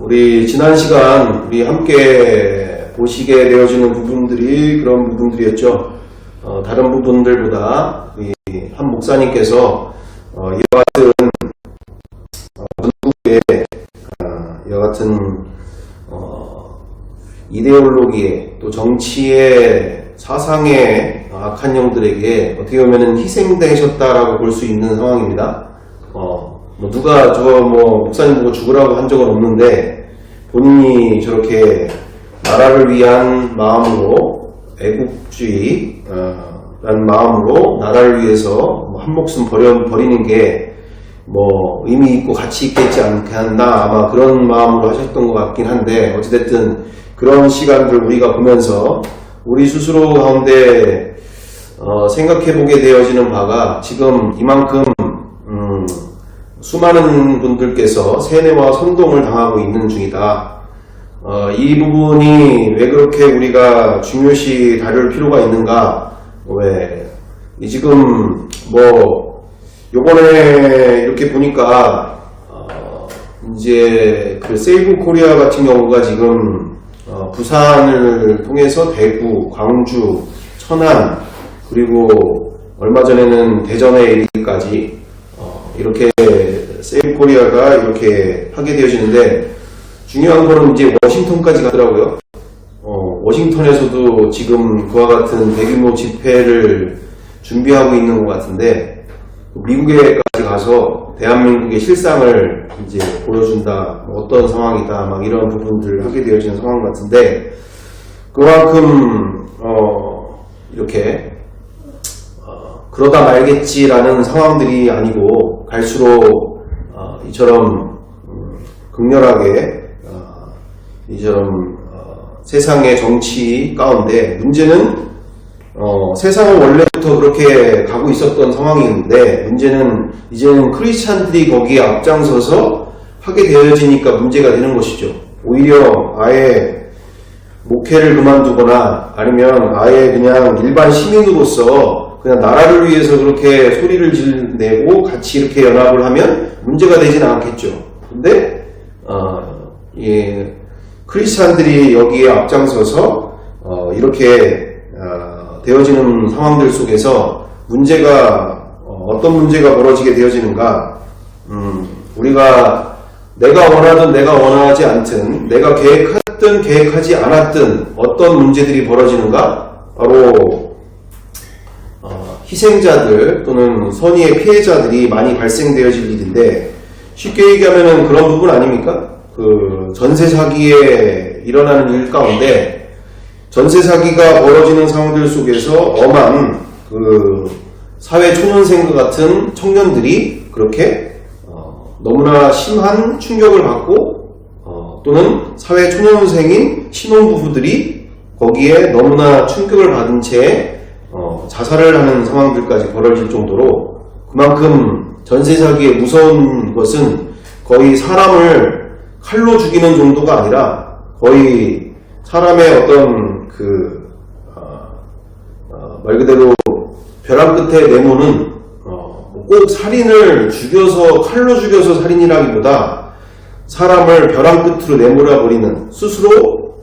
우리 지난 시간 우리 함께 보시게 되어지는 부분들이 그런 부분들이었죠. 다른 부분들보다 우리 한 목사님께서 이와 같은 전국의 이와 같은 이데올로기에 또 정치의 사상의 악한 영들에게 어떻게 보면 희생되셨다라고 볼 수 있는 상황입니다. 누가 목사님 보고 죽으라고 한 적은 없는데 본인이 저렇게 나라를 위한 마음으로 애국주의 라는 마음으로 나라를 위해서 한 목숨 버리는 게 의미 있고 가치 있겠지 않나 아마 그런 마음으로 하셨던 것 같긴 한데 어찌됐든 그런 시간들 우리가 보면서 우리 스스로 가운데 생각해보게 되어지는 바가 지금 이만큼 수많은 분들께서 세뇌와 선동을 당하고 있는 중이다. 이 부분이 왜 그렇게 우리가 중요시 다룰 필요가 있는가? 지금 요번에 이렇게 보니까 이제 그 세이브 코리아 같은 경우가 지금 부산을 통해서 대구, 광주, 천안 그리고 얼마 전에는 대전에 이르기까지 이렇게 세이브 코리아가 이렇게 하게 되어지는데 중요한 거는 이제 워싱턴까지 가더라고요. 워싱턴에서도 지금 그와 같은 대규모 집회를 준비하고 있는 것 같은데 미국에까지 가서 대한민국의 실상을 이제 보여준다, 어떤 상황이다, 막 이런 부분들을 하게 되어지는 상황 같은데 그만큼 이렇게 그러다 말겠지라는 상황들이 아니고 갈수록 이처럼 극렬하게 이처럼 세상의 정치 가운데 문제는 세상은 원래부터 그렇게 가고 있었던 상황이었는데 문제는 이제는 크리스찬들이 거기에 앞장서서 하게 되어지니까 문제가 되는 것이죠. 오히려 아예 목회를 그만두거나 아니면 아예 그냥 일반 시민으로서 그냥 나라를 위해서 그렇게 소리를 내고 같이 이렇게 연합을 하면 문제가 되지는 않겠죠. 근데 크리스찬들이 여기에 앞장서서 이렇게 되어지는 상황들 속에서 문제가 어떤 문제가 벌어지게 되어지는가? 우리가 내가 원하든 내가 원하지 않든 내가 계획했든 계획하지 않았든 어떤 문제들이 벌어지는가? 바로 희생자들 또는 선의의 피해자들이 많이 발생되어질 일인데 쉽게 얘기하면 그런 부분 아닙니까? 그 전세 사기에 일어나는 일 가운데 전세 사기가 벌어지는 상황들 속에서 엄한 그 사회 초년생과 같은 청년들이 그렇게 너무나 심한 충격을 받고 또는 사회 초년생인 신혼부부들이 거기에 너무나 충격을 받은 채 자살을 하는 상황들까지 벌어질 정도로 그만큼 전세 사기의 무서운 것은 거의 사람을 칼로 죽이는 정도가 아니라 거의 사람의 어떤 말 그대로 벼랑 끝에 내모는 꼭 살인을 죽여서 칼로 죽여서 살인이라기보다 사람을 벼랑 끝으로 내몰아 버리는 스스로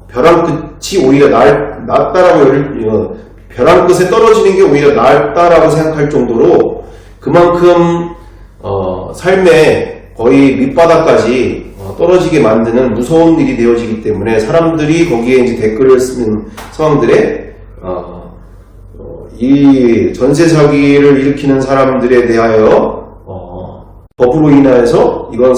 벼랑 끝이 오히려 낫다라고 벼랑 끝에 떨어지는 게 오히려 낫다라고 생각할 정도로 그만큼 삶의 거의 밑바닥까지 떨어지게 만드는 무서운 일이 되어지기 때문에 사람들이 거기에 이제 댓글을 쓰는 상황들에 이 전세 사기를 일으키는 사람들에 대하여 법으로 인하여서 이건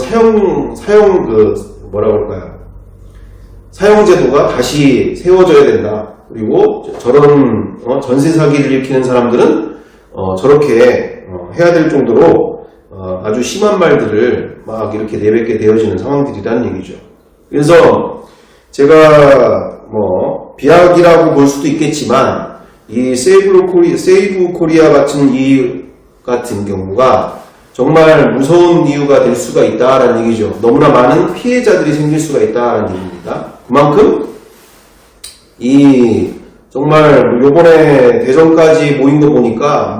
사형제도가 다시 세워져야 된다. 그리고 저런 전세 사기를 일으키는 사람들은 저렇게 해야 될 정도로 아주 심한 말들을 막 이렇게 내뱉게 되어지는 상황들이라는 얘기죠. 그래서 제가 비약이라고 볼 수도 있겠지만 이 세이브 코리아 같은 같은 경우가 정말 무서운 이유가 될 수가 있다라는 얘기죠. 너무나 많은 피해자들이 생길 수가 있다라는 얘기입니다. 그만큼 정말 요번에 대전까지 모인 거 보니까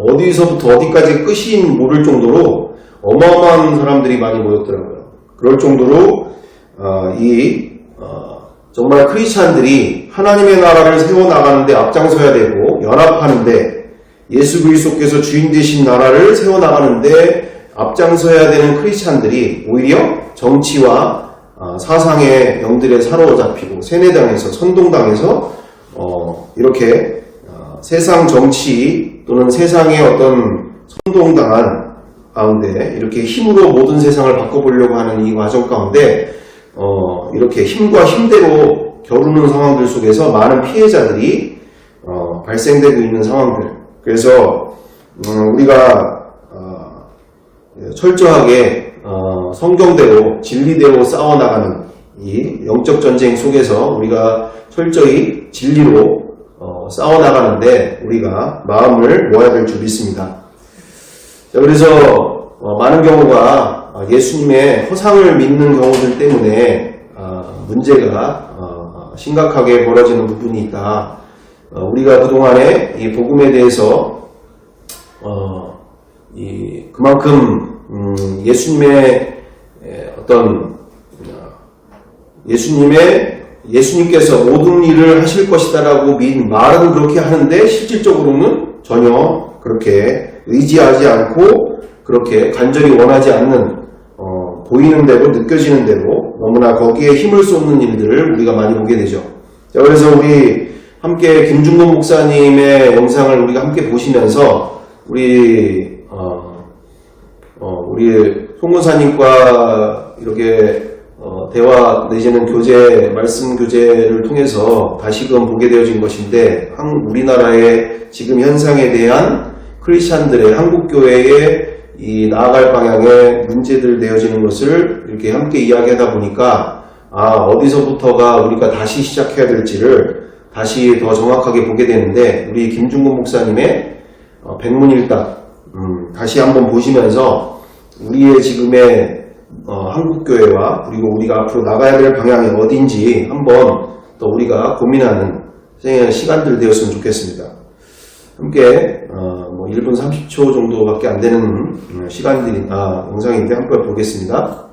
어디서부터 어디까지 끝이 모를 정도로 어마어마한 사람들이 많이 모였더라고요. 그럴 정도로 정말 크리스찬들이 하나님의 나라를 세워나가는데 앞장서야 되고 연합하는데 예수 그리스도께서 주인 되신 나라를 세워나가는데 앞장서야 되는 크리스찬들이 오히려 정치와 사상의 영들에 사로잡히고 세뇌당해서 선동당해서 이렇게 세상 정치 또는 세상의 어떤 선동당한 가운데 이렇게 힘으로 모든 세상을 바꿔보려고 하는 이 과정 가운데 이렇게 힘과 힘대로 겨루는 상황들 속에서 많은 피해자들이 발생되고 있는 상황들. 그래서 우리가 철저하게 성경대로 진리대로 싸워나가는 이 영적 전쟁 속에서 우리가 철저히 진리로 싸워나가는데 우리가 마음을 모아야 될 줄 믿습니다. 자, 그래서 많은 경우가 예수님의 허상을 믿는 경우들 때문에 문제가 심각하게 벌어지는 부분이 있다. 우리가 그동안에 이 복음에 대해서 그만큼 예수님의 어떤 예수님께서 모든 일을 하실 것이다라고 말은 그렇게 하는데 실질적으로는 전혀 그렇게 의지하지 않고 그렇게 간절히 원하지 않는 보이는 대로 느껴지는 대로 너무나 거기에 힘을 쏟는 일들을 우리가 많이 보게 되죠. 자, 그래서 우리 함께 김중곤 목사님의 영상을 우리가 함께 보시면서 우리 송문사님과 이렇게 대화 내지는 교제, 말씀 교제를 통해서 다시금 보게 되어진 것인데 우리나라의 지금 현상에 대한 크리스찬들의 한국교회의 이 나아갈 방향에 문제들 되어지는 것을 이렇게 함께 이야기하다 보니까 어디서부터가 우리가 다시 시작해야 될지를 다시 더 정확하게 보게 되는데 우리 김중곤 목사님의 백문일답 다시 한번 보시면서 우리의 지금의 한국교회와 그리고 우리가 앞으로 나가야 될 방향이 어딘지 한번 더 우리가 고민하는 시간들 되었으면 좋겠습니다. 함께 1분 30초 정도밖에 안 되는 영상인데 한번 보겠습니다.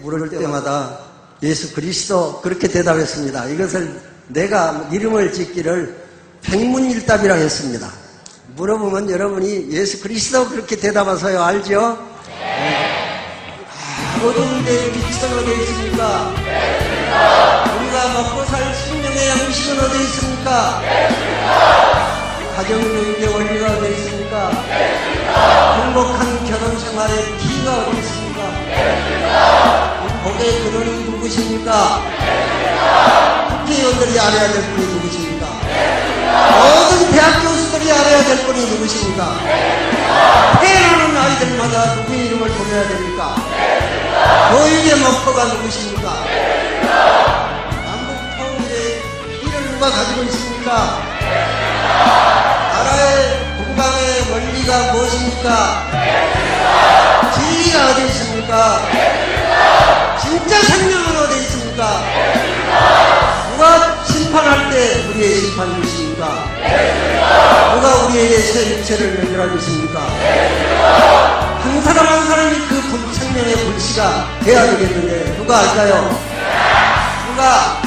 물을 때마다 예수 그리스도 그렇게 대답했습니다. 이것을 내가 이름을 짓기를 백문일답이라고 했습니다. 물어보면 여러분이 예수 그리스도 그렇게 대답하세요. 알죠? 어두운데 빛은 어디 있습니까? 우리가 먹고 살 생명의 양식은 어디 있습니까? 가정교육의 원리가 어디 있습니까? 행복한 결혼생활의 기가 어디 있습니까? 복의 근원이 누구십니까? 국회의원들이 알아야 될 분이 누구십니까? 모든 대학 교수들이 알아야 될 분이 누구십니까? 태어나는 아이들마다 누구의 이름을 부르어야 됩니까? 교육의 목표가 누구십니까? 남북 통일의 길을 누가 가지고 있습니까? 나라의 국방의 원리가 무엇입니까? 진리가 어디 있습니까? 진짜 생명은 어디 있습니까? 누가 심판할 때 우리의 심판이십니까? 누가 우리에게 새 육체를 연결하고 있습니까? 한 사람 한 사람이 그 생명의 불씨가 돼야 되겠는데 누가 알까요? 누가?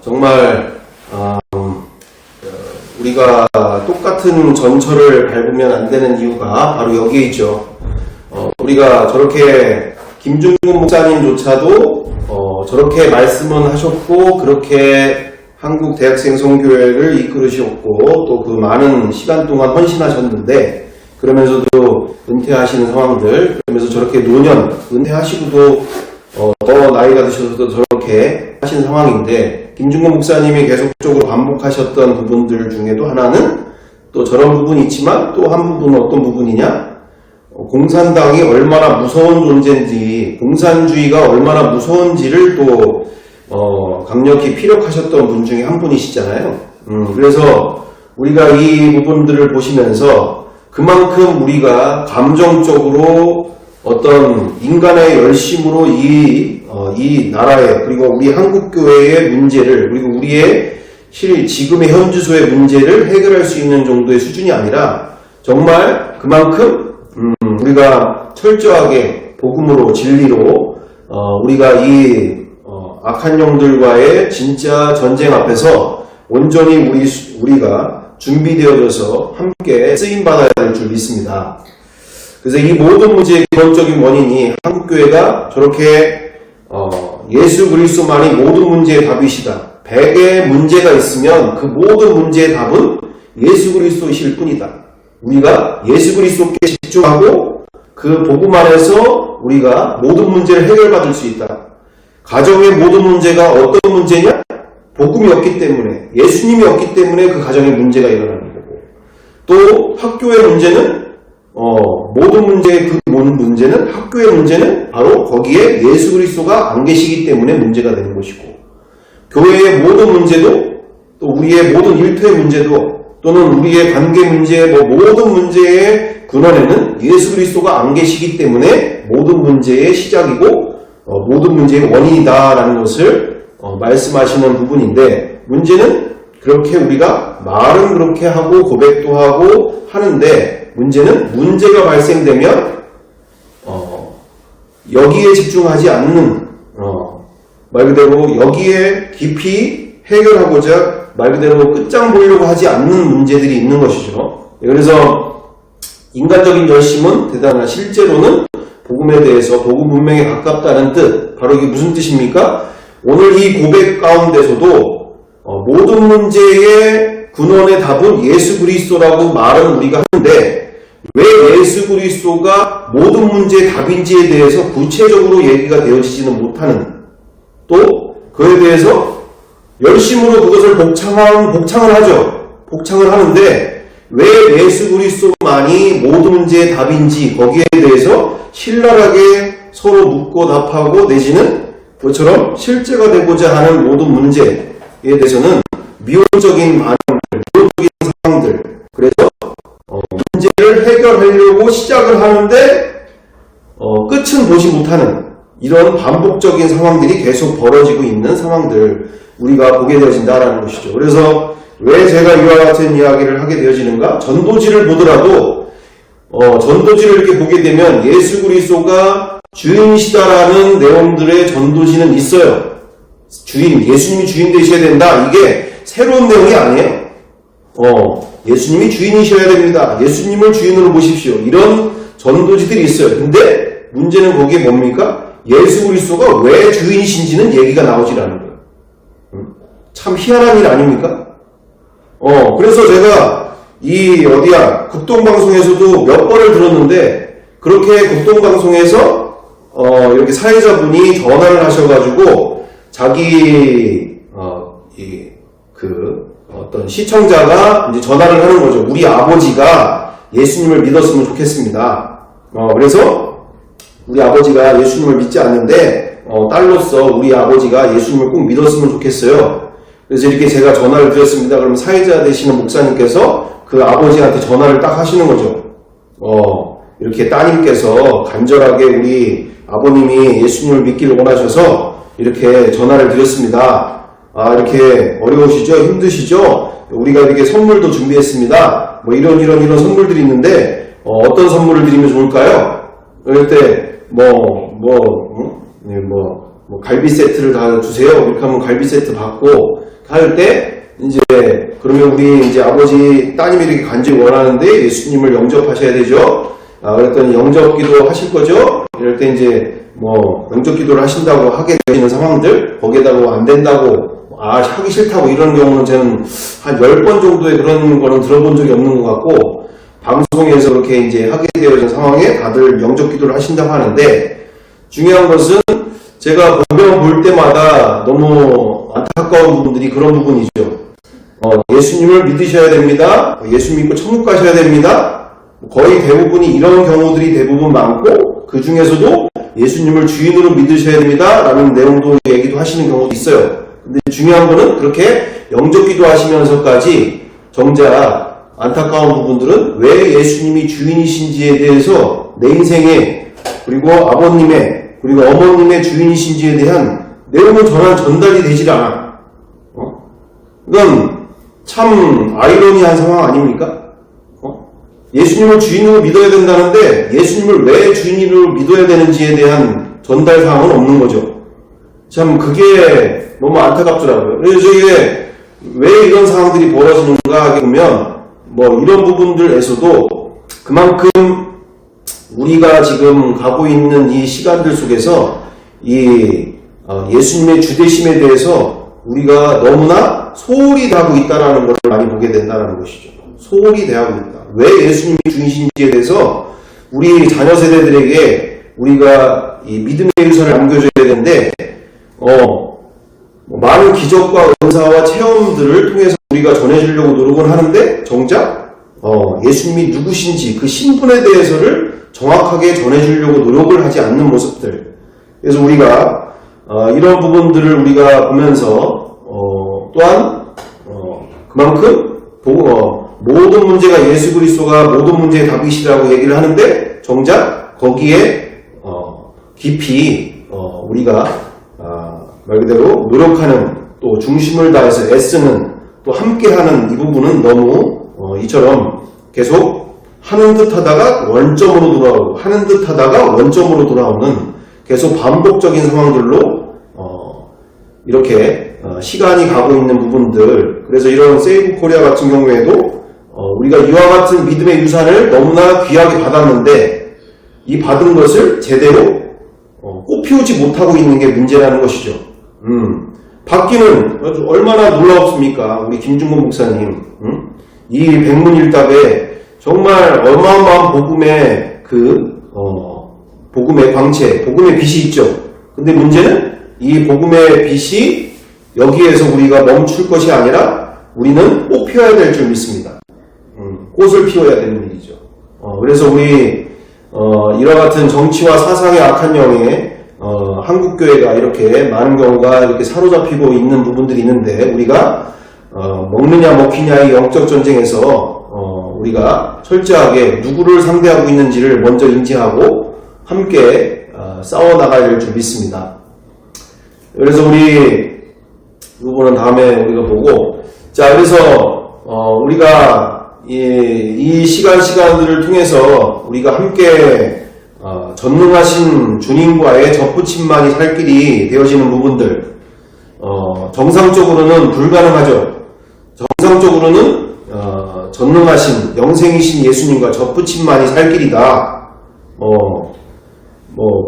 정말 우리가 똑같은 전철을 밟으면 안 되는 이유가 바로 여기에 있죠. 우리가 저렇게 김중곤 목사님조차도 저렇게 말씀은 하셨고 그렇게 한국 대학생 선교회를 이끌으셨고 또 그 많은 시간 동안 헌신하셨는데 그러면서도 은퇴하시는 상황들 그러면서 저렇게 노년 은퇴하시고도 더 나이가 드셔서도 저렇게 하신 상황인데 김중곤 목사님이 계속적으로 반복하셨던 부분들 중에도 하나는 또 저런 부분이 있지만 또 한 부분은 어떤 부분이냐? 공산당이 얼마나 무서운 존재인지 공산주의가 얼마나 무서운지를 또 강력히 피력하셨던 분 중에 한 분이시잖아요. 그래서 우리가 이 부분들을 보시면서 그만큼 우리가 감정적으로 어떤 인간의 열심으로 이 나라의 그리고 우리 한국교회의 문제를 그리고 우리의 지금의 현주소의 문제를 해결할 수 있는 정도의 수준이 아니라 정말 그만큼 우리가 철저하게 복음으로 진리로 우리가 이 악한 영들과의 진짜 전쟁 앞에서 온전히 우리가 준비되어져서 함께 쓰임받아야 될 줄 믿습니다. 그래서 이 모든 문제의 기본적인 원인이 한국교회가 저렇게 예수 그리스도만이 모든 문제의 답이시다. 100의 문제가 있으면 그 모든 문제의 답은 예수 그리스도이실 뿐이다. 우리가 예수 그리스도께 집중하고 그 복음 안에서 우리가 모든 문제를 해결받을 수 있다. 가정의 모든 문제가 어떤 문제냐? 복음이 없기 때문에, 예수님이 없기 때문에 그 가정에 문제가 일어나는 거고, 또 학교의 문제는 모든 문제는 학교의 문제는 바로 거기에 예수 그리스도가 안 계시기 때문에 문제가 되는 것이고, 교회의 모든 문제도, 또 우리의 모든 일터의 문제도, 또는 우리의 관계 문제, 모든 문제의 근원에는 예수 그리스도가 안 계시기 때문에 모든 문제의 시작이고 모든 문제의 원인이다라는 것을 말씀하시는 부분인데, 문제는 그렇게 우리가 말은 그렇게 하고 고백도 하고 하는데, 문제는 문제가 발생되면 여기에 집중하지 않는 말 그대로 여기에 깊이 해결하고자 말 그대로 끝장 보려고 하지 않는 문제들이 있는 것이죠. 그래서 인간적인 열심은 대단하나 실제로는 복음에 대해서 복음 문명에 가깝다는 뜻, 바로 이게 무슨 뜻입니까? 오늘 이 고백 가운데서도 모든 문제의 근원의 답은 예수 그리스도라고 말은 우리가 하는데, 왜 예수 그리스도가 모든 문제의 답인지에 대해서 구체적으로 얘기가 되어지지는 못하는, 또 그에 대해서 열심으로 그것을 복창을 하죠. 복창을 하는데, 왜 예수 그리스도만이 모든 문제의 답인지 거기에 대해서 신랄하게 서로 묻고 답하고 내지는 그처럼 실제가 되고자 하는 모든 문제에 대해서는 미온적인 반응들, 미온적인 상황들, 그래서 문제를 해결하려고 시작을 하는데 끝은 보지 못하는 이런 반복적인 상황들이 계속 벌어지고 있는 상황들 우리가 보게 되어진다라는 것이죠. 그래서 왜 제가 이와 같은 이야기를 하게 되어지는가? 전도지를 보더라도 전도지를 이렇게 보게 되면 예수 그리스도가 주인이시다라는 내용들의 전도지는 있어요. 예수님이 주인 되셔야 된다. 이게 새로운 내용이 아니에요. 예수님이 주인이셔야 됩니다. 예수님을 주인으로 보십시오. 이런 전도지들이 있어요. 근데 문제는 거기에 뭡니까? 예수 그리스도가 왜 주인이신지는 얘기가 나오질 않은 거예요. 참 희한한 일 아닙니까? 그래서 제가 극동방송에서도 몇 번을 들었는데, 그렇게 극동방송에서 이렇게 사회자분이 전화를 하셔가지고 어떤 시청자가 이제 전화를 하는 거죠. 우리 아버지가 예수님을 믿었으면 좋겠습니다. 그래서 우리 아버지가 예수님을 믿지 않는데 딸로서 우리 아버지가 예수님을 꼭 믿었으면 좋겠어요. 그래서 이렇게 제가 전화를 드렸습니다. 그럼 사회자 되시는 목사님께서 그 아버지한테 전화를 딱 하시는 거죠. 이렇게 따님께서 간절하게 우리 아버님이 예수님을 믿기를 원하셔서 이렇게 전화를 드렸습니다. 이렇게 어려우시죠? 힘드시죠? 우리가 이렇게 선물도 준비했습니다. 이런 선물들이 있는데, 어떤 선물을 드리면 좋을까요? 그럴 때, 갈비 세트를 다 주세요. 이렇게 하면 갈비 세트 받고, 할 때, 그러면 우리 아버지, 따님이 이렇게 간절히 원하는데 예수님을 영접하셔야 되죠? 그랬더니 영접기도 하실 거죠? 이럴 때 영접기도를 하신다고 하게 되시는 상황들, 거기에다가 안 된다고, 하기 싫다고 이런 경우는 저는 한 10번 정도의 그런 거는 들어본 적이 없는 것 같고, 방송에서 그렇게 하게 되어진 상황에 다들 영접기도를 하신다고 하는데, 중요한 것은 제가 보면 볼 때마다 너무 안타까운 부분들이 그런 부분이죠. 예수님을 믿으셔야 됩니다. 예수 믿고 천국 가셔야 됩니다. 거의 대부분이 이런 경우들이 대부분 많고, 그 중에서도 예수님을 주인으로 믿으셔야 됩니다. 라는 내용도 얘기도 하시는 경우도 있어요. 근데 중요한 거는 그렇게 영접기도 하시면서까지 정작 안타까운 부분들은 왜 예수님이 주인이신지에 대해서 내 인생에, 그리고 아버님의, 그리고 어머님의 주인이신지에 대한 내용은 전달이 되질 않아. 이건 참 아이러니한 상황 아닙니까? 예수님을 주인으로 믿어야 된다는데 예수님을 왜 주인으로 믿어야 되는지에 대한 전달 사항은 없는 거죠. 참 그게 너무 안타깝더라고요. 그래서 이게 왜 이런 상황들이 벌어지는가 하게 보면 뭐 이런 부분들에서도 그만큼 우리가 지금 가고 있는 이 시간들 속에서 이 예수님의 주되심에 대해서 우리가 너무나 소홀히 대하고 있다는 것을 많이 보게 된다는 것이죠. 소홀히 대하고 있다. 왜 예수님이 주인신지에 대해서 우리 자녀 세대들에게 우리가 이 믿음의 유산을 남겨줘야 되는데 많은 기적과 은사와 체험들을 통해서 우리가 전해주려고 노력을 하는데 정작 예수님이 누구신지 그 신분에 대해서를 정확하게 전해주려고 노력을 하지 않는 모습들. 그래서 우리가 이런 부분들을 우리가 보면서 또한 그만큼 모든 문제가 예수 그리스도가 모든 문제의 답이시라고 얘기를 하는데 정작 거기에 깊이 우리가 말 그대로 노력하는 또 중심을 다해서 애쓰는 또 함께하는 이 부분은 너무 이처럼 계속 하는 듯 하다가 원점으로 돌아오고 하는 듯 하다가 원점으로 돌아오는 계속 반복적인 상황들로 이렇게 시간이 가고 있는 부분들. 그래서 이런 세이브 코리아 같은 경우에도 우리가 이와 같은 믿음의 유산을 너무나 귀하게 받았는데 이 받은 것을 제대로 꽃피우지 못하고 있는 게 문제라는 것이죠. 받기는 얼마나 놀라웠습니까? 우리 김중곤 목사님. 이 백문일답에 정말 어마어마한 복음의 복음의 광채, 복음의 빛이 있죠. 근데 문제는 이 복음의 빛이 여기에서 우리가 멈출 것이 아니라 우리는 꽃 피워야 될 줄 믿습니다. 꽃을 피워야 되는 일이죠. 그래서 우리 이와 같은 정치와 사상의 악한 영에 한국교회가 이렇게 많은 경우가 이렇게 사로잡히고 있는 부분들이 있는데 우리가 먹느냐 먹히냐의 영적 전쟁에서 우리가 철저하게 누구를 상대하고 있는지를 먼저 인지하고 함께 싸워나가야 될 줄 믿습니다. 그래서 우리 이 부분은 다음에 우리가 보고 자 그래서 우리가 이 시간들을 통해서 우리가 함께 전능하신 주님과의 접붙임만이 살 길이 되어지는 부분들 정상적으로는 불가능하죠. 정상적으로는 전능하신 영생이신 예수님과 접붙임만이 살 길이다.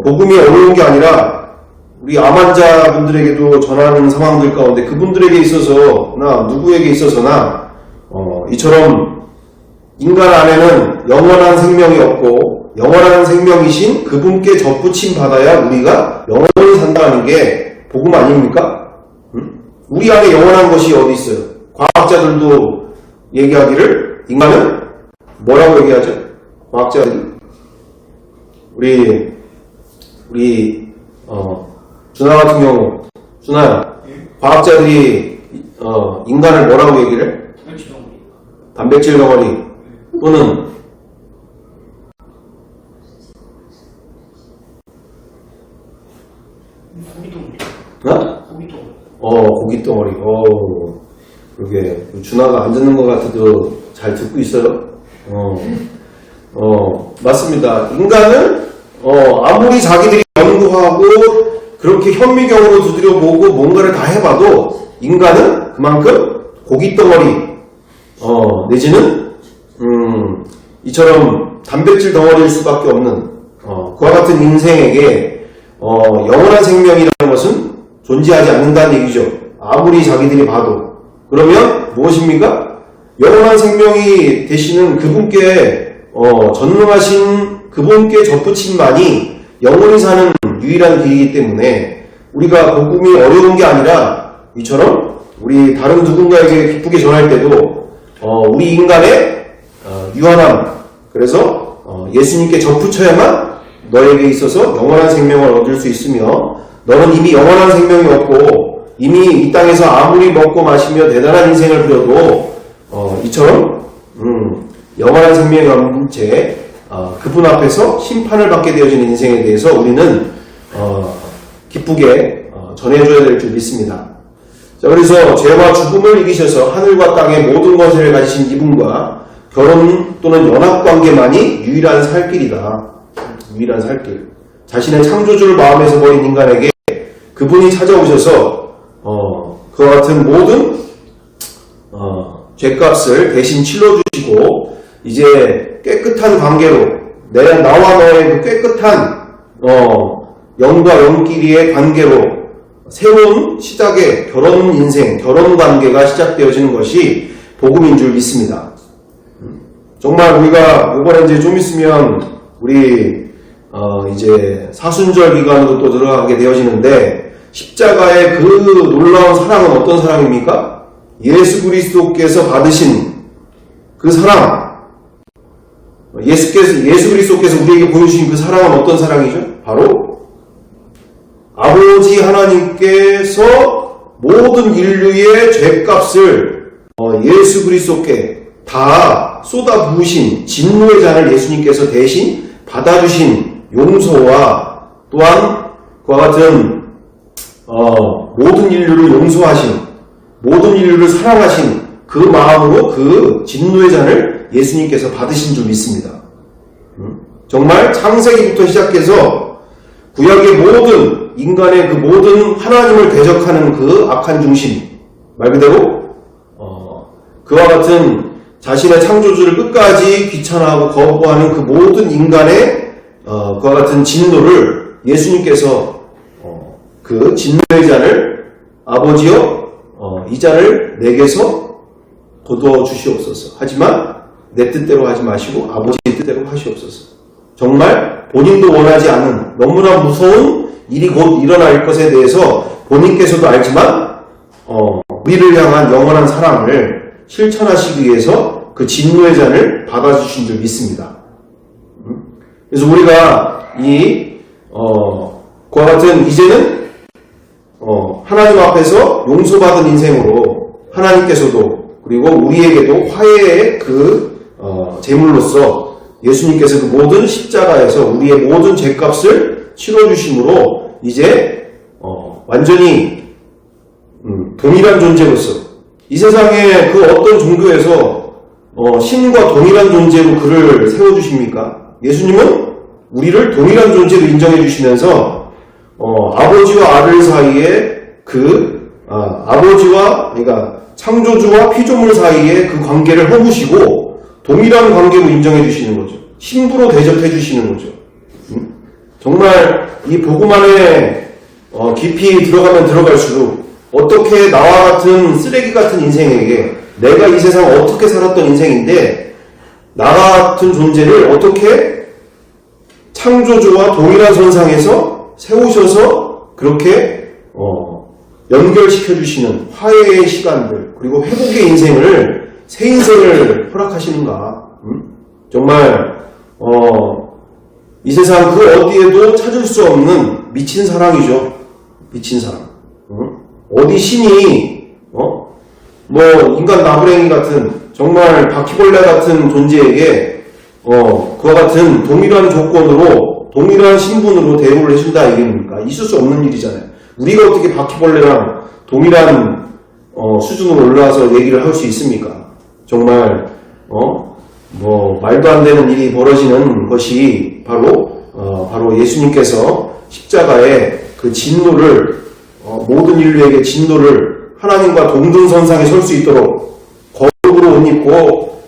복음이 어려운 게 아니라 우리 암 환자분들에게도 전하는 상황들 가운데 그분들에게 있어서나 누구에게 있어서나 이처럼 인간 안에는 영원한 생명이 없고 영원한 생명이신 그분께 접붙임 받아야 우리가 영원히 산다는 게 복음 아닙니까? 우리 안에 영원한 것이 어디 있어요? 과학자들도 얘기하기를 인간은 뭐라고 얘기하죠? 과학자들이 우리 준하 같은 경우 준하야 과학자들이 인간을 뭐라고 얘기를 해? 단백질 덩어리 또는 고깃덩어리. 그러게 준하가 안 듣는 것 같아도 잘 듣고 있어요. 맞습니다. 인간은 아무리 자기들이 연구하고 그렇게 현미경으로 두드려보고 뭔가를 다 해봐도 인간은 그만큼 고깃덩어리 내지는 이처럼 단백질 덩어리일 수밖에 없는 그와 같은 인생에게 영원한 생명이라는 것은 존재하지 않는다는 얘기죠. 아무리 자기들이 봐도. 그러면 무엇입니까? 영원한 생명이 되시는 그분께 전능하신 그분께 접붙임만이 영원히 사는 유일한 길이기 때문에 우리가 복음이 어려운 게 아니라 이처럼 우리 다른 누군가에게 기쁘게 전할 때도 우리 인간의 유한함 그래서 예수님께 접붙여야만 너에게 있어서 영원한 생명을 얻을 수 있으며 너는 이미 영원한 생명이 없고 이미 이 땅에서 아무리 먹고 마시며 대단한 인생을 부려도 이처럼 영원한 생명이 없는 채 그분 앞에서 심판을 받게 되어진 인생에 대해서 우리는 기쁘게 전해줘야 될 줄 믿습니다. 자, 그래서 죄와 죽음을 이기셔서 하늘과 땅의 모든 권세를 가지신 이분과 결혼 또는 연합관계만이 유일한 살 길이다. 유일한 살 길. 자신의 창조주를 마음에서 버린 인간에게 그분이 찾아오셔서 그와 같은 모든 죄값을 대신 치러주시고 이제 깨끗한 관계로 나와 너의 그 깨끗한 영과 영끼리의 관계로 새로운 시작의 결혼 인생, 결혼 관계가 시작되어지는 것이 복음인 줄 믿습니다. 정말 우리가 이번에 이제 좀 있으면 우리 이제 사순절 기간으로 또 들어가게 되어지는데 십자가의 그 놀라운 사랑은 어떤 사랑입니까? 예수 그리스도께서 받으신 그 사랑, 예수 그리스도께서 우리에게 보여주신 그 사랑은 어떤 사랑이죠? 바로 아버지 하나님께서 모든 인류의 죄값을 예수 그리스도께 다 쏟아 부으신 진노의 잔을 예수님께서 대신 받아주신 용서와 또한 그와 같은 모든 인류를 용서하신, 모든 인류를 사랑하신 그 마음으로 그 진노의 잔을 예수님께서 받으신 줄 믿습니다. 정말 창세기부터 시작해서 구약의 모든 인간의 그 모든 하나님을 대적하는 그 악한 중심, 말 그대로 그와 같은 자신의 창조주를 끝까지 귀찮아하고 거부하는 그 모든 인간의 그와 같은 진노를 예수님께서 그 진노의 잔을 아버지여 이 잔을 내게서 거두어 주시옵소서. 하지만 내 뜻대로 하지 마시고 아버지의 뜻대로 하시옵소서. 정말 본인도 원하지 않는 너무나 무서운 일이 곧 일어날 것에 대해서 본인께서도 알지만 우리를 향한 영원한 사랑을 실천하시기 위해서 그 진노의 잔을 받아주신 줄 믿습니다. 그래서 우리가 그와 같은 이제는 하나님 앞에서 용서받은 인생으로 하나님께서도 그리고 우리에게도 화해의 그 제물로서 예수님께서 그 모든 십자가에서 우리의 모든 죄값을 치러주심으로 이제 완전히 동일한 존재로서 이 세상의 그 어떤 종교에서 신과 동일한 존재로 그를 세워주십니까? 예수님은 우리를 동일한 존재로 인정해 주시면서 아버지와 아들 사이에 아버지와 그러니까 창조주와 피조물 사이에 그 관계를 허무시고 동일한 관계로 인정해 주시는 거죠. 신부로 대접해 주시는 거죠. 정말 이 복음 안에 깊이 들어가면 들어갈수록 어떻게 나와 같은 쓰레기 같은 인생에게 내가 이 세상 어떻게 살았던 인생인데 나 같은 존재를 어떻게 창조주와 동일한 선상에서 세우셔서 그렇게 연결시켜 주시는 화해의 시간들 그리고 회복의 인생을 새 인생을 허락하시는가. 정말 이 세상 그 어디에도 찾을 수 없는 미친 사랑이죠. 미친 사랑. 어디 신이 뭐 인간 나부랭이 같은 정말 바퀴벌레 같은 존재에게 그와 같은 동일한 조건으로 동일한 신분으로 대우를 해준다 이게입니까? 있을 수 없는 일이잖아요. 우리가 어떻게 바퀴벌레랑 동일한 수준으로 올라와서 얘기를 할 수 있습니까? 정말 뭐 말도 안 되는 일이 벌어지는 것이 바로 예수님께서 십자가에 그 진노를 모든 인류에게 진노를 하나님과 동등선상에 설 수 있도록 거룩으로 옷 입고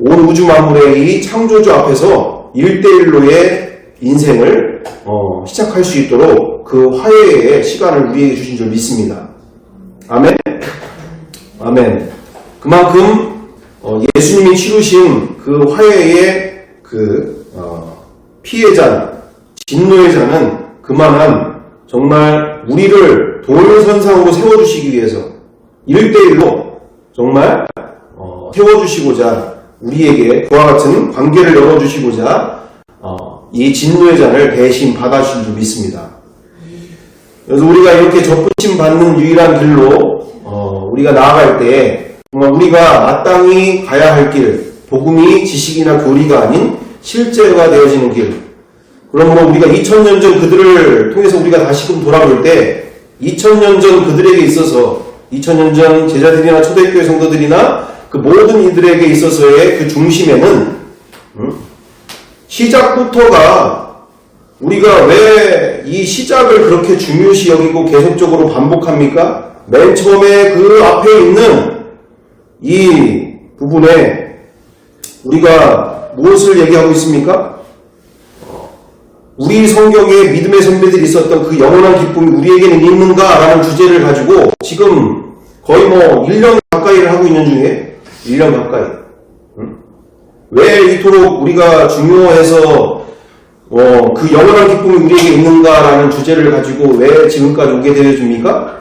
온 우주 만물의 이 창조주 앞에서 1대1로의 인생을 시작할 수 있도록 그 화해의 시간을 우리에게 주신 줄 믿습니다. 아멘. 아멘. 그만큼 예수님이 치르신 그 화해의 그 피해자, 진노의 자는 그만한 정말 우리를 동일선상으로 세워주시기 위해서 1대1로 정말 세워주시고자 우리에게 그와 같은 관계를 열어주시고자 이 진노의 잔을 대신 받아주신 줄 믿습니다. 그래서 우리가 이렇게 접붙임 받는 유일한 길로 우리가 나아갈 때 정말 우리가 마땅히 가야 할 길, 복음이 지식이나 교리가 아닌 실제가 되어지는 길. 그럼 우리가 2000년 전 그들을 통해서 우리가 다시금 돌아볼 때 2000년 전 그들에게 있어서 2000년 전 제자들이나 초대교회 성도들이나 그 모든 이들에게 있어서의 그 중심에는 시작부터가 우리가 왜 이 시작을 그렇게 중요시 여기고 계속적으로 반복합니까? 맨 처음에 그 앞에 있는 이 부분에 우리가 무엇을 얘기하고 있습니까? 우리 성경에 믿음의 선배들이 있었던 그 영원한 기쁨이 우리에게는 있는가라는 주제를 가지고 지금 거의 뭐 1년 가까이를 하고 있는 중에 1년 가까이. 왜 이토록 우리가 중요해서 그 영원한 기쁨이 우리에게 있는가라는 주제를 가지고 왜 지금까지 오게 되어집니까?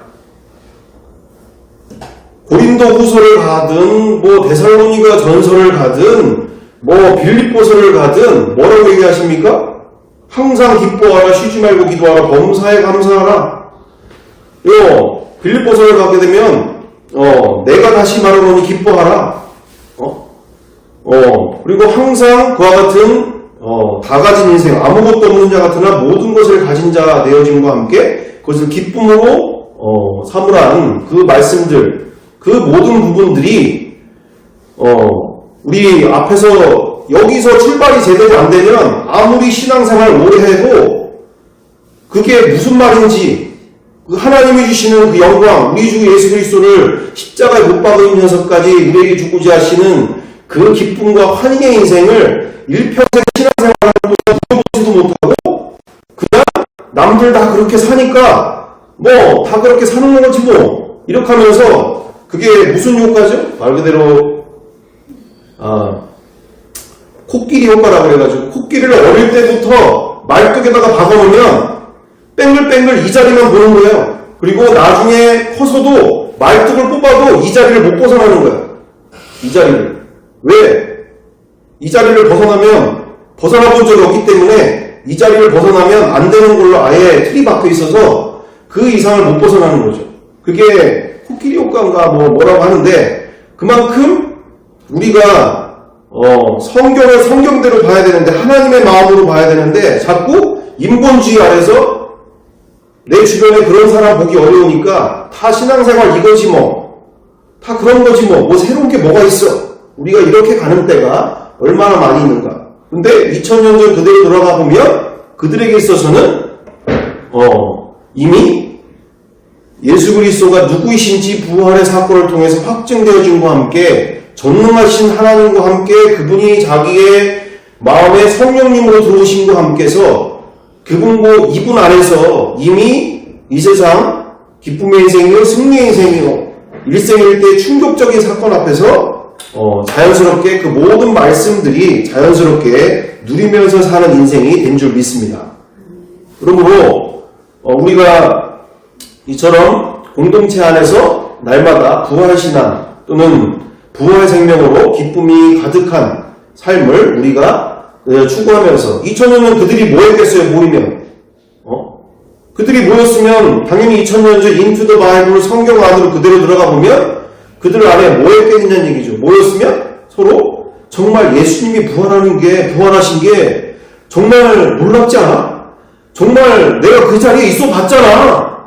고린도 후서를 가든 뭐 데살로니가 전서를 가든 뭐 빌립보서를 가든 뭐라고 얘기하십니까? 항상 기뻐하라, 쉬지 말고 기도하라, 범사에 감사하라. 빌립보서를 가게 되면 내가 다시 말하노니 기뻐하라. 그리고 항상 그와 같은 다 가진 인생, 아무것도 없는 자 같으나 모든 것을 가진 자 되어짐과 함께 그것을 기쁨으로 삼으라는 그 말씀들, 그 모든 부분들이 우리 앞에서 여기서 출발이 제대로 안 되면 아무리 신앙생활 오래 해도 그게 무슨 말인지, 그 하나님이 주시는 그 영광, 우리 주 예수 그리스도를 십자가에 못 박으면서까지 우리에게 주고자 하시는 그 기쁨과 환희의 인생을 일평생 신앙생활을 누려보지도 못하고 그냥 남들 다 그렇게 사니까 뭐 다 그렇게 사는 거지 뭐 이렇게 하면서 그게 무슨 효과죠? 말 그대로 코끼리 효과라고 그래가지고 코끼리를 어릴 때부터 말뚝에다가 박아놓으면 뺑글뺑글 이 자리만 보는 거예요. 그리고 나중에 커서도 말뚝을 뽑아도 이 자리를 못 벗어나는 거예요. 이 자리를. 왜? 이 자리를 벗어나 본 적이 없기 때문에 이 자리를 벗어나면 안 되는 걸로 아예 틀이 박혀 있어서 그 이상을 못 벗어나는 거죠. 그게 코끼리 효과인가 뭐라고 하는데 그만큼 우리가 성경을 성경대로 봐야 되는데 하나님의 마음으로 봐야 되는데 자꾸 인본주의 아래서 내 주변에 그런 사람 보기 어려우니까 다 신앙생활 이거지 뭐 다 그런 거지 뭐 새로운 게 뭐가 있어 우리가 이렇게 가는 때가 얼마나 많이 있는가. 근데 2000년 전 그대로 돌아가 보면 그들에게 있어서는 이미 예수 그리스도가 누구이신지 부활의 사건을 통해서 확증되어짐과 함께 전능하신 하나님과 함께 그분이 자기의 마음에 성령님으로 들어오심과 함께서 이분 안에서 이미 이 세상 기쁨의 인생이요 승리의 인생이요 일생일대 충격적인 사건 앞에서 자연스럽게 그 모든 말씀들이 자연스럽게 누리면서 사는 인생이 된 줄 믿습니다. 그러므로 우리가 이처럼 공동체 안에서 날마다 부활신앙 또는 부활 생명으로 기쁨이 가득한 삶을 우리가 추구하면서 2000년은 그들이 뭐 했겠어요? 모이면 그들이 모였으면 당연히 2000년 전 인투 더 바이블 성경 안으로 그대로 들어가 보면 그들 안에 뭐 했겠냐는 얘기죠. 모였으면 서로 정말 예수님이 부활하신 게 정말 놀랍지 않아? 정말 내가 그 자리에 있어 봤잖아.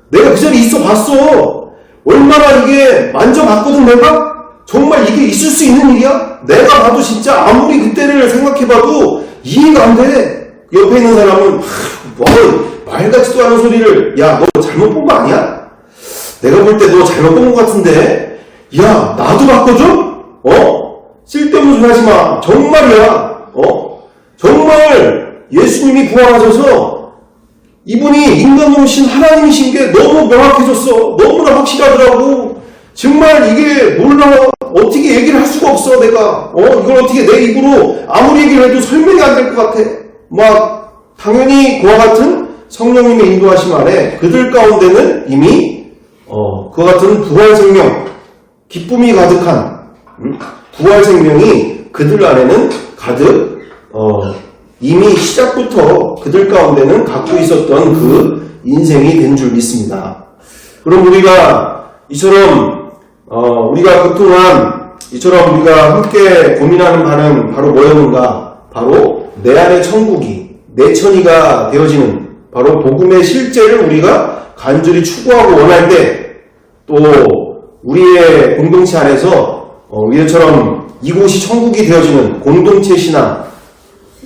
내가 그 자리에 있어 봤어. 얼마나 이게 만져봤거든 내가? 정말 이게 있을 수 있는 일이야? 내가 봐도 진짜 아무리 그때를 생각해봐도 이해가 안 돼. 옆에 있는 사람은 말 같지도 않은 소리를 야 너 잘못 본 거 아니야? 내가 볼 때 너 잘못 본 것 같은데 야 나도 봤거든? 쓸데없는 소리 하지마. 정말이야. 정말 예수님이 부활하셔서 이분이 인간으로 오신 하나님이신 게 너무 명확해졌어. 너무나 확실하더라고. 정말 이게 놀라워. 어떻게 얘기를 할 수가 없어 내가. 이걸 어떻게 내 입으로 아무리 얘기를 해도 설명이 안 될 것 같아. 당연히 그와 같은 성령님의 인도하심 아래 그들 가운데는 이미 그와 같은 부활 생명, 기쁨이 가득한 부활 생명이 그들 안에는 가득 이미 시작부터 그들 가운데는 갖고 있었던 그 인생이 된 줄 믿습니다. 그럼 우리가 이처럼 우리가 그동안 이처럼 우리가 함께 고민하는 바는 바로 뭐였는가? 바로 내 안의 천국이 내 천이가 되어지는 바로 복음의 실제를 우리가 간절히 추구하고 원할 때 또 우리의 공동체 안에서 이처럼 이곳이 천국이 되어지는 공동체 신앙,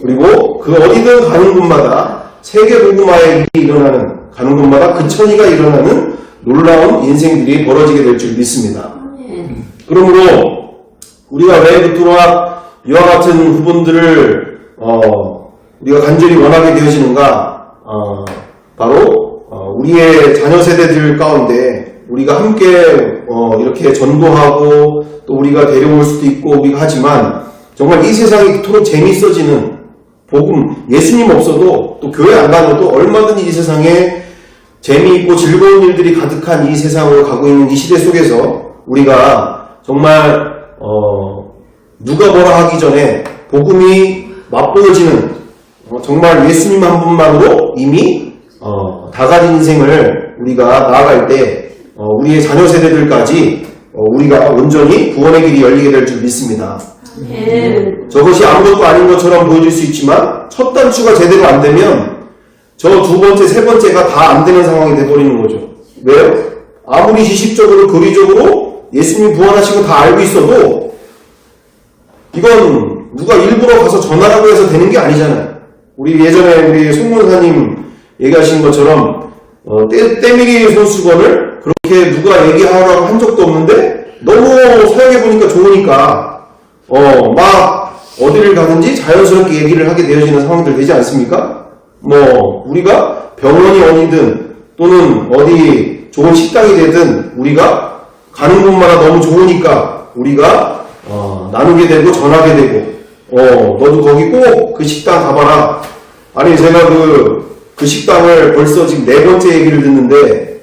그리고 그 어디든 가는 곳마다 세계 복음화의 일이 일어나는, 가는 곳마다 그 천의가 일어나는 놀라운 인생들이 벌어지게 될 줄 믿습니다. 그러므로 우리가 왜 그토록 이와 같은 부분들을 우리가 간절히 원하게 되어지는가? 바로 우리의 자녀 세대들 가운데 우리가 함께 이렇게 전도하고 또 우리가 데려올 수도 있고 우리가 하지만 정말 이 세상이 그토록 재미있어지는 복음, 예수님 없어도 또 교회 안 다녀도 얼마든지 이 세상에 재미있고 즐거운 일들이 가득한 이 세상으로 가고 있는 이 시대 속에서 우리가 정말 누가 뭐라 하기 전에 복음이 맛보여지는 정말 예수님 한 분만으로 이미 다 가진 인생을 우리가 나아갈 때 우리의 자녀 세대들까지 우리가 온전히 구원의 길이 열리게 될 줄 믿습니다. 저것이 아무것도 아닌 것처럼 보여질 수 있지만 첫 단추가 제대로 안 되면 저 두 번째, 세 번째가 다 안 되는 상황이 돼버리는 거죠. 왜요? 아무리 지식적으로, 교리적으로 예수님 부활하신 거 다 알고 있어도 이건 누가 일부러 가서 전하라고 해서 되는 게 아니잖아요. 우리 예전에 우리 송문사님 얘기하신 것처럼 때밀이 손수건을 그렇게 누가 얘기하라고 한 적도 없는데 너무 사용해보니까 좋으니까 막 어디를 가든지 자연스럽게 얘기를 하게 되어지는 상황들 되지 않습니까? 우리가 병원이 어디든 또는 어디 좋은 식당이 되든 우리가 가는 곳마다 너무 좋으니까 우리가 나누게 되고 전하게 되고 너도 거기 꼭 그 식당 가봐라. 아니 제가 그 식당을 벌써 지금 4번째 얘기를 듣는데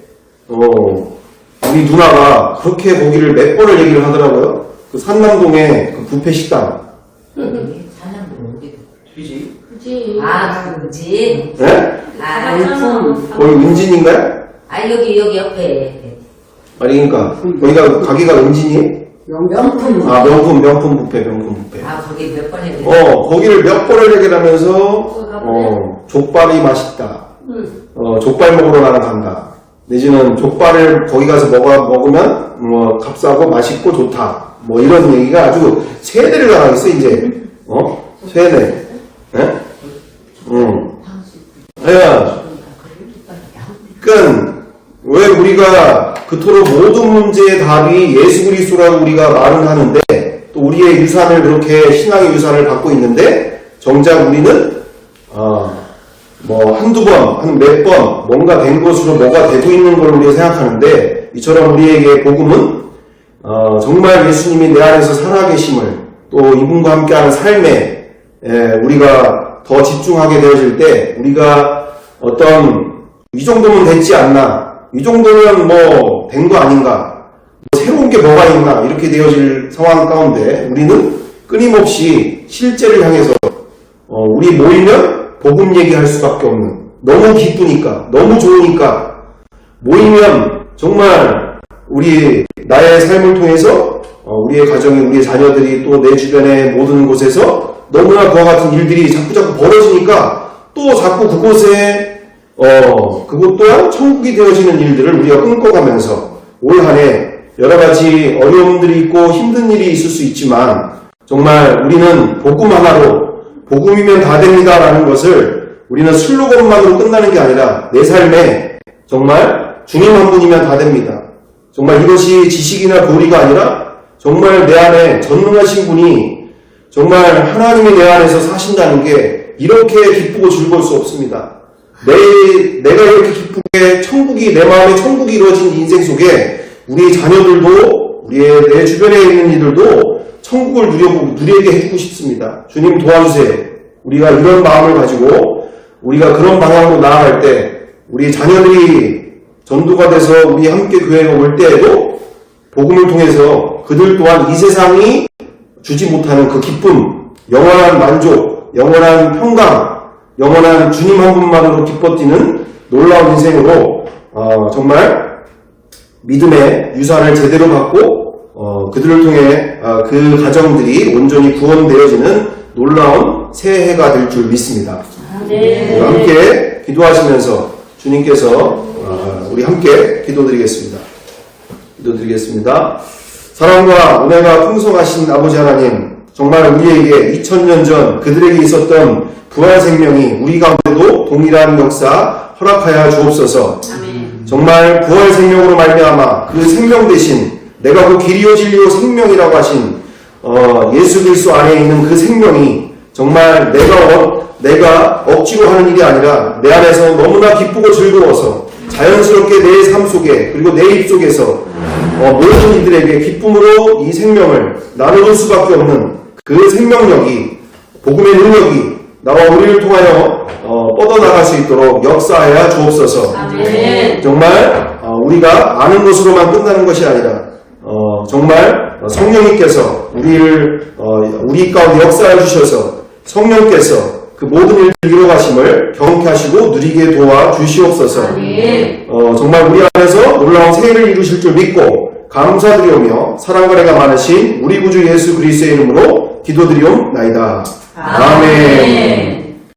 우리 누나가 그렇게 거기를 몇 번을 얘기를 하더라고요. 그 산남동의 그 뷔페 식당. 산남동 어디? 그지? 그지. 아, 그지? 네? 아, 은품. 거기 은진인가요? 아, 여기 옆에. 아니 그러니까 거기가 가게가 은진이에요? 명품. 아 명품 뷔페. 아, 거기 몇 번 했는데. 거기를 몇 번을 얘기를 하면서 족발이 맛있다. 족발 먹으러 나는 간다. 내지는 족발을 거기 가서 먹으면 값싸고 맛있고 좋다. 이런 얘기가 아주 세대를 나가겠어 이제. 세대. 예? 그러니까 왜 우리가 그토록 모든 문제의 답이 예수 그리스도라고 우리가 말을 하는데 또 우리의 유산을 그렇게 신앙의 유산을 갖고 있는데 정작 우리는 한두 번, 한 몇 번 뭔가 된 것으로 뭐가 되고 있는 걸 우리가 생각하는데 이처럼 우리에게 복음은 정말 예수님이 내 안에서 살아계심을 또 이분과 함께하는 삶에 우리가 더 집중하게 되어질 때 우리가 이 정도면 됐지 않나, 이 정도면 된 거 아닌가, 새로운 게 뭐가 있나 이렇게 되어질 상황 가운데 우리는 끊임없이 실제를 향해서 우리 모이면 복음 얘기할 수밖에 없는, 너무 기쁘니까, 너무 좋으니까 모이면 정말 나의 삶을 통해서 우리의 가정이, 우리의 자녀들이 또 내 주변의 모든 곳에서 너무나 그와 같은 일들이 자꾸 벌어지니까 또 자꾸 그곳에 그것 또한 천국이 되어지는 일들을 우리가 꿈꿔가면서 올 한 해 여러 가지 어려움들이 있고 힘든 일이 있을 수 있지만 정말 우리는 복음 하나로 복음이면 다 됩니다라는 것을 우리는 슬로건만으로 끝나는 게 아니라 내 삶에 정말 주님 한 분이면 다 됩니다. 정말 이것이 지식이나 교리가 아니라 정말 내 안에 전능하신 분이 정말 하나님이 내 안에서 사신다는 게 이렇게 기쁘고 즐거울 수 없습니다. 내가 이렇게 기쁘게 내 마음에 천국이 이루어진 인생 속에 우리 자녀들도 내 주변에 있는 이들도 천국을 누리게 해주고 싶습니다. 주님 도와주세요. 우리가 이런 마음을 가지고 우리가 그런 방향으로 나아갈 때 우리 자녀들이 전도가 돼서 우리 함께 교회에 올 때에도 복음을 통해서 그들 또한 이 세상이 주지 못하는 그 기쁨, 영원한 만족, 영원한 평강, 영원한 주님 한 분만으로 기뻐 뛰는 놀라운 인생으로 정말 믿음의 유산을 제대로 받고 그들을 통해 그 가정들이 온전히 구원되어지는 놀라운 새해가 될 줄 믿습니다. 네. 함께 기도하시면서 주님께서 우리 함께 기도드리겠습니다. 기도드리겠습니다. 사랑과 은혜가 풍성하신 아버지 하나님, 정말 우리에게 2000년 전 그들에게 있었던 부활 생명이 우리 가운데도 동일한 역사 허락하여 주옵소서. 정말 부활 생명으로 말미암아 그 생명 대신 내가 그 길이요 진리요 생명이라고 하신 예수 그리스도 안에 있는 그 생명이 정말 내가 억지로 하는 일이 아니라 내 안에서 너무나 기쁘고 즐거워서 자연스럽게 내 삶 속에 그리고 내 입 속에서 모든 이들에게 기쁨으로 이 생명을 나누는 수밖에 없는 그 생명력이 복음의 능력이 나와 우리를 통하여 뻗어나갈 수 있도록 역사하여 주옵소서. 아멘. 정말 우리가 아는 것으로만 끝나는 것이 아니라 정말 성령님께서 우리 가운데 역사해 주셔서 성령께서 그 모든 일을 이루어가심을 경험케 하시고 누리게 도와 주시옵소서. 아멘. 정말 우리 안에서 놀라운 새해를 이루실 줄 믿고 감사드리오며 사랑과 은혜가 많으신 우리 구주 예수 그리스도의 이름으로 기도드리옵나이다. 아멘.